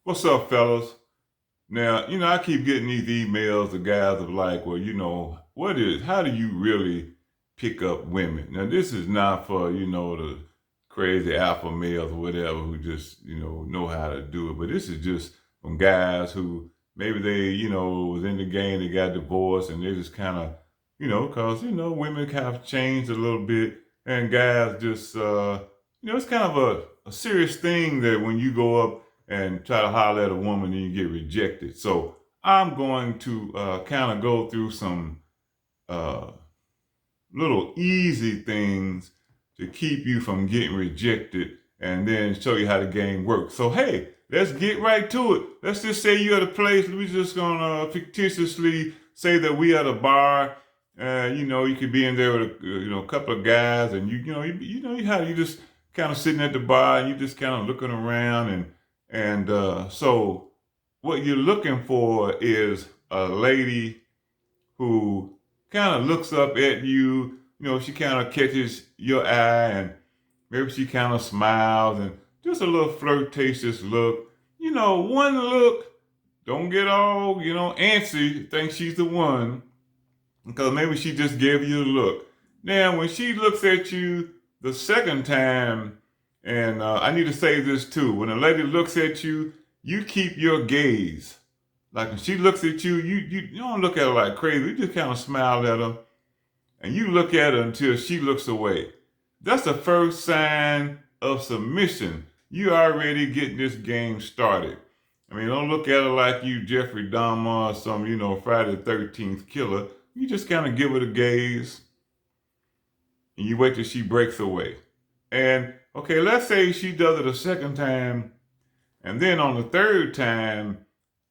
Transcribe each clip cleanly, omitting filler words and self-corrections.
What's up, fellas? Now, I keep getting these emails of guys of like, well, how do you really pick up women? Now, this is not for, the crazy alpha males or whatever who just, know how to do it. But this is just from guys who maybe they, was in the game, they got divorced and they just kind of, because, women kind of changed a little bit and guys just, it's kind of a serious thing that when you go up and try to holler at a woman and you get rejected. So I'm going to kind of go through some uh, little easy things to keep you from getting rejected and then show you how the game works. So, hey, let's get right to it. Let's just say you're at a place, we're just going to fictitiously say that we at a bar. You could be in there with a couple of guys, and you just kind of sitting at the bar and you just kind of looking around, and so what you're looking for is a lady who kind of looks up at you. She kind of catches your eye and maybe she kind of smiles and just a little flirtatious look. One look, don't get all, antsy, think she's the one because maybe she just gave you a look. Now, when she looks at you the second time, and I need to say this too, when a lady looks at you, you keep your gaze. Like when she looks at you, you don't look at her like crazy. You just kind of smile at her, and you look at her until she looks away. That's the first sign of submission. You already getting this game started. I mean, don't look at her like you Jeffrey Dahmer or some, Friday the 13th killer. You just kind of give her the gaze and you wait till she breaks away. And okay, let's say she does it a second time, and then on the third time,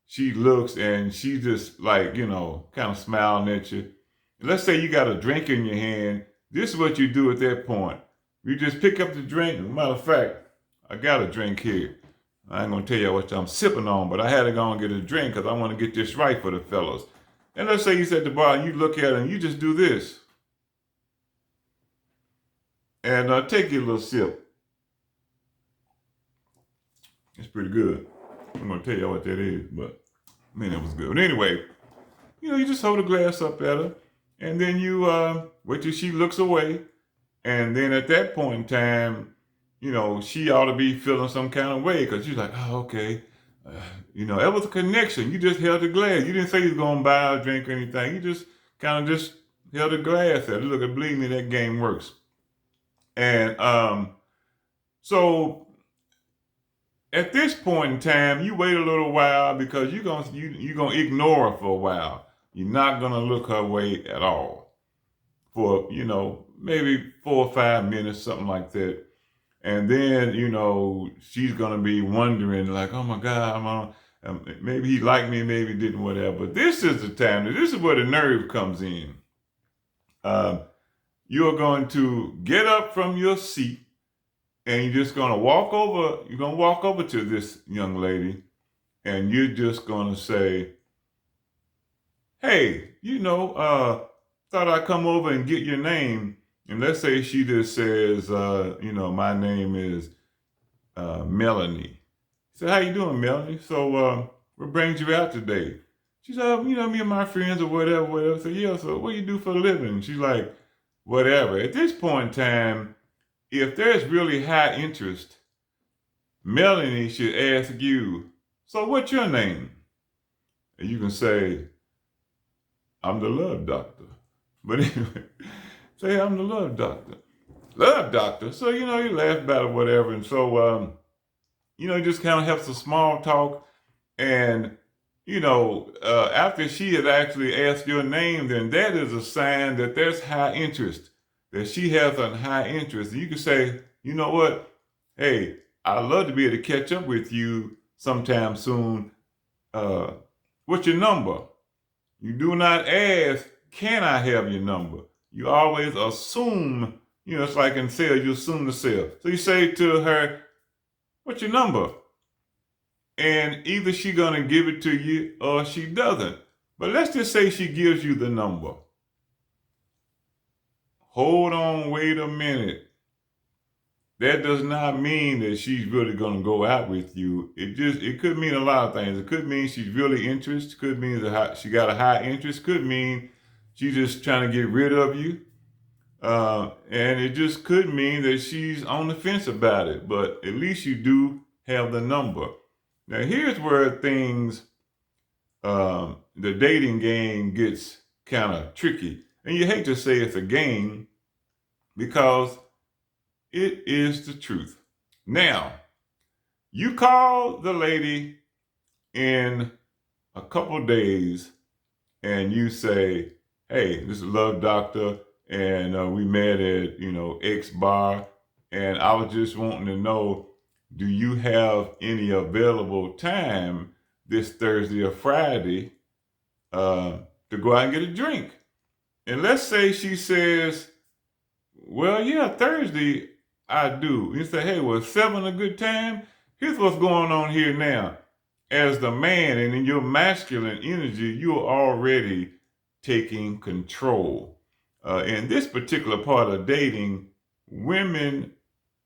she looks and she just like, kind of smiling at you. Let's say you got a drink in your hand. This is what you do at that point. You just pick up the drink. As a matter of fact, I got a drink here. I ain't gonna tell you what I'm sipping on, but I had to go and get a drink because I want to get this right for the fellas. And let's say you're at the bar and you look at it and you just do this. And take your little sip. It's pretty good. I'm gonna tell you what that is, but man, it was good. But anyway, you just hold the glass up at her, and then you wait till she looks away, and then at that point in time, she ought to be feeling some kind of way because she's like, oh, okay. It was a connection. You just held the glass. You didn't say you was gonna buy a drink or anything. You just kind of just held the glass at her. Look, believe me, that game works. And so at this point in time, you wait a little while because you're gonna ignore her for a while. You're not gonna look her way at all for maybe 4 or 5 minutes, something like that. And then she's gonna be wondering like, oh my God, maybe he liked me, maybe he didn't, whatever. But this is the time. This is where the nerve comes in. Um, you're going to get up from your seat and you're just gonna walk over. You're gonna walk over to this young lady, and you're just gonna say, "Hey, thought I'd come over and get your name." And let's say she just says, "My name is Melanie." So, "How you doing, Melanie? So, what brings you out today?" She said, "Me and my friends or whatever, whatever." So, "Yeah, so what do you do for a living?" She's like, "Whatever." At this point in time, if there's really high interest, Melanie should ask you, "So what's your name?" And you can say, "I'm the love doctor." But anyway, say, "I'm the love doctor." Love doctor. So, you laugh about it, whatever. And so, it just kind of helps a small talk. And, after she has actually asked your name, then that is a sign that there's high interest, that she has a high interest. And you can say, "You know what? Hey, I'd love to be able to catch up with you sometime soon. Uh, what's your number?" You do not ask, "Can I have your number?" You always assume, it's like in sales, you assume the sale. So you say to her, "What's your number?" And either she's going to give it to you or she doesn't. But let's just say she gives you the number. Hold on, wait a minute. that does not mean that she's really going to go out with you. It could mean a lot of things. It could mean she's really interested. Could mean that she got a high interest. Could mean she's just trying to get rid of you. And it just could mean that she's on the fence about it. But at least you do have the number. Now here's where the dating game gets kind of tricky. And you hate to say it's a game because it is the truth. Now, you call the lady in a couple of days and you say, hey, this is Love Doctor, and we met at, X bar, and I was just wanting to know, do you have any available time this Thursday or Friday to go out and get a drink? And let's say she says, well, yeah, Thursday I do. You say, hey, was 7 a good time? Here's what's going on here now. As the man and in your masculine energy, you're already taking control. In this particular part of dating, women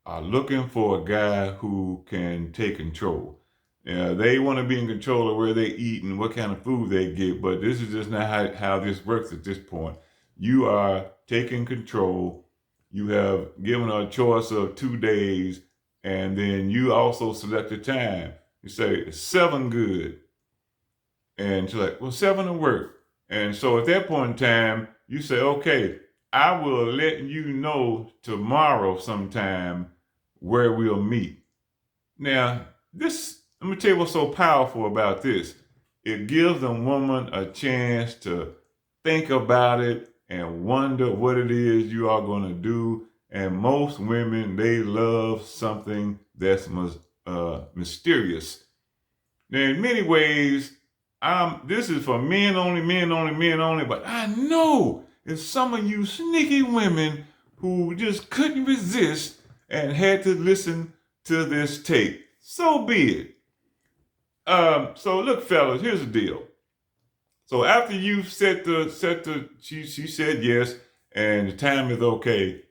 are looking for a guy who can take control. They want to be in control of where they eat and what kind of food they get, but this is just not how this works at this point. You are taking control. You have given her a choice of 2 days, and then you also select a time. You say, 7 good. And she's like, well, 7 will work. And so at that point in time, you say, okay, I will let you know tomorrow sometime where we'll meet. Now, let me tell you what's so powerful about this. It gives a woman a chance to think about it and wonder what it is you are going to do. And most women, they love something that's mysterious. Now, in many ways, this is for men only, but I know it's some of you sneaky women who just couldn't resist and had to listen to this tape. So be it. So look, fellas, here's the deal. So after you she said yes, and the time is okay,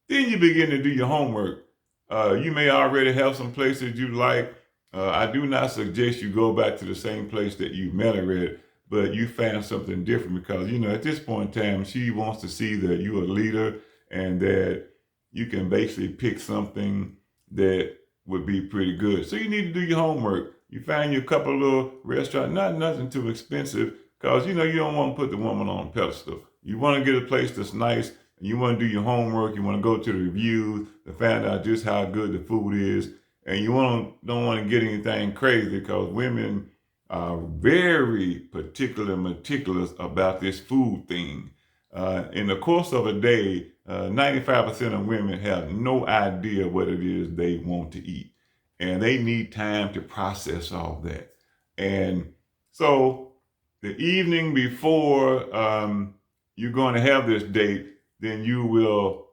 then you begin to do your homework. You may already have some places you like. I do not suggest you go back to the same place that you met her at, but you found something different because, at this point in time, she wants to see that you're a leader and that you can basically pick something that would be pretty good. So you need to do your homework. You find you a couple of little restaurants, nothing too expensive, because you don't want to put the woman on a pedestal. You want to get a place that's nice, and you want to do your homework. You want to go to the reviews to find out just how good the food is, and you don't want to get anything crazy because women are very particular, meticulous about this food thing. In the course of a day, 95% of women have no idea what it is they want to eat. And they need time to process all that. And so the evening before you're going to have this date, then you will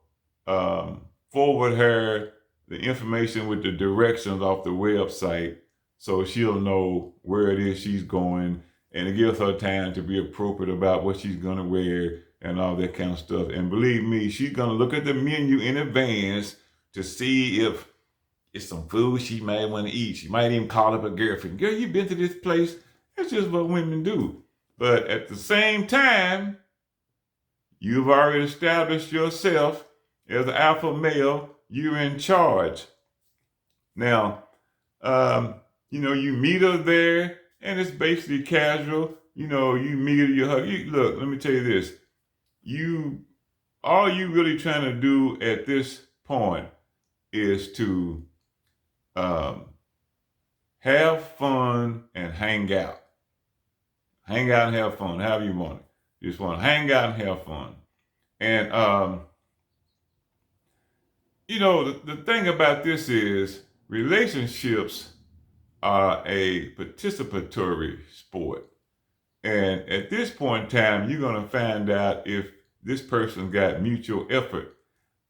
forward her the information with the directions off the website so she'll know where it is she's going, and it gives her time to be appropriate about what she's going to wear and all that kind of stuff. And believe me, she's going to look at the menu in advance to see if it's some food she might want to eat. She might even call up a girlfriend. Girl, you been to this place? That's just what women do. But at the same time, you've already established yourself as an alpha male. You're in charge. Now, you meet her there, and it's basically casual. You meet her, you hug. Look, let me tell you this. All you really trying to do at this point is to have fun and hang out. Hang out and have fun, however you want it. You just want to hang out and have fun. And, the thing about this is relationships are a participatory sport. And at this point in time, you're going to find out if this person got mutual effort.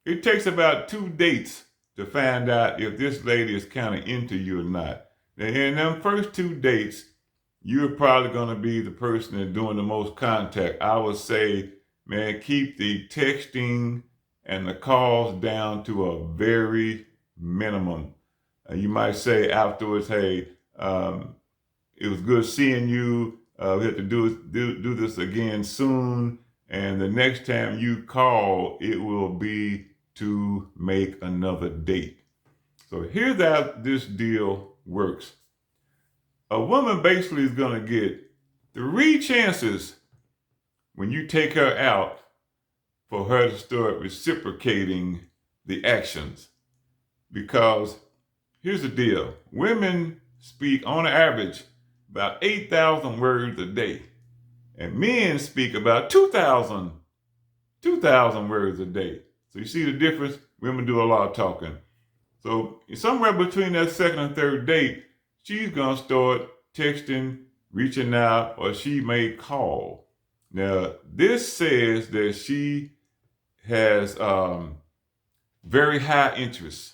It takes about 2 dates to find out if this lady is kind of into you or not. And in them first 2 dates, you're probably going to be the person that's doing the most contact. I would say, man, keep the texting and the calls down to a very, minimum. You might say afterwards, hey, it was good seeing you. We have to do this again soon. And the next time you call, it will be to make another date. So here's how this deal works. A woman basically is going to get 3 chances when you take her out for her to start reciprocating the actions. Because here's the deal. Women speak on average about 8,000 words a day. And men speak about 2,000 words a day. So you see the difference? Women do a lot of talking. So somewhere between that second and third date, she's going to start texting, reaching out, or she may call. Now, this says that she has very high interest.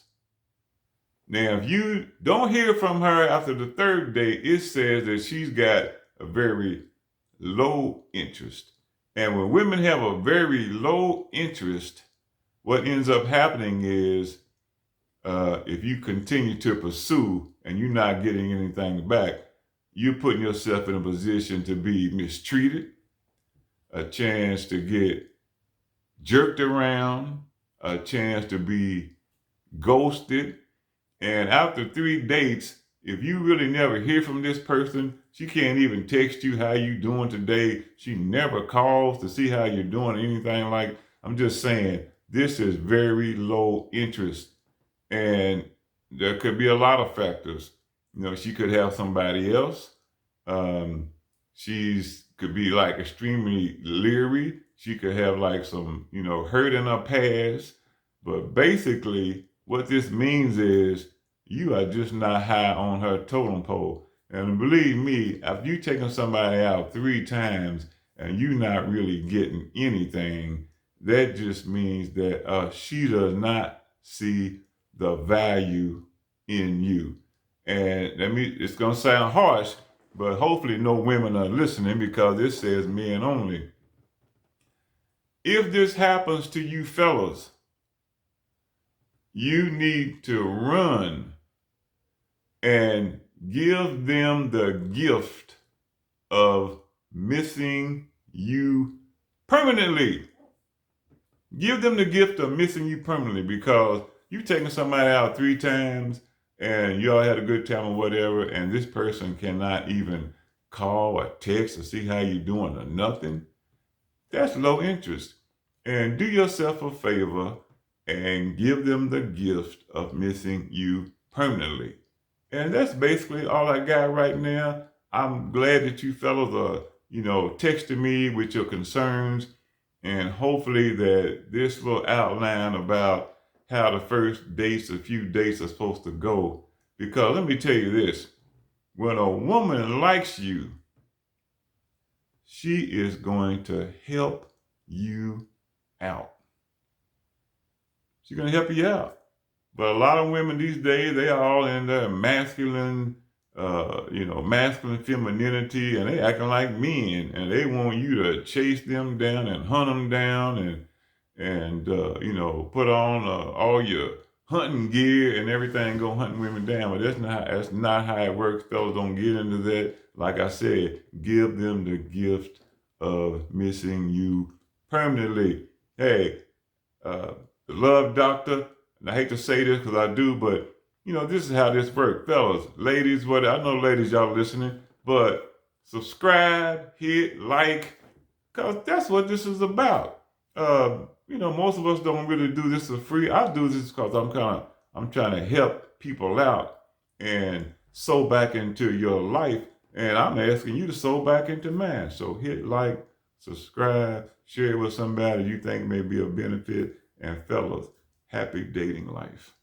Now, if you don't hear from her after the third date, it says that she's got a very low interest. And when women have a very low interest, what ends up happening is if you continue to pursue and you're not getting anything back, you're putting yourself in a position to be mistreated, a chance to get jerked around, a chance to be ghosted. And after 3 dates, if you really never hear from this person, she can't even text you how you doing today. She never calls to see how you're doing, anything like. I'm just saying, this is very low interest. And there could be a lot of factors. You know, she could have somebody else. She's could be like extremely leery. She could have like some, hurt in her past. But basically, what this means is you are just not high on her totem pole. And believe me, after you taking somebody out 3 times and you not really getting anything, that just means that she does not see the value in you. And it's going to sound harsh, but hopefully no women are listening because it says men only. If this happens to you fellas, you need to run and give them the gift of missing you permanently. Give them the gift of missing you permanently, because you've taken somebody out 3 times and y'all had a good time or whatever, and this person cannot even call or text or see how you're doing or nothing. That's low interest. And do yourself a favor and give them the gift of missing you permanently. And that's basically all I got right now. I'm glad that you fellas are, texting me with your concerns, and hopefully that this will outline about how the first dates, a few dates are supposed to go. Because let me tell you this, when a woman likes you, she is going to help you out. She's going to help you out. But a lot of women these days, they are all in their masculine femininity, and they acting like men, and they want you to chase them down and hunt them down and put on all your hunting gear and everything, go hunting women down. But that's not how it works. Fellas, don't get into that. Like I said, give them the gift of missing you permanently. Hey, the love doctor, and I hate to say this because I do, but this is how this works. Fellas, ladies, I know ladies, y'all listening, but subscribe, hit like, because that's what this is about. Most of us don't really do this for free. I do this because I'm trying to help people out and sow back into your life, and I'm asking you to sow back into mine. So hit like, subscribe, share it with somebody you think may be of benefit, and fellas, happy dating life.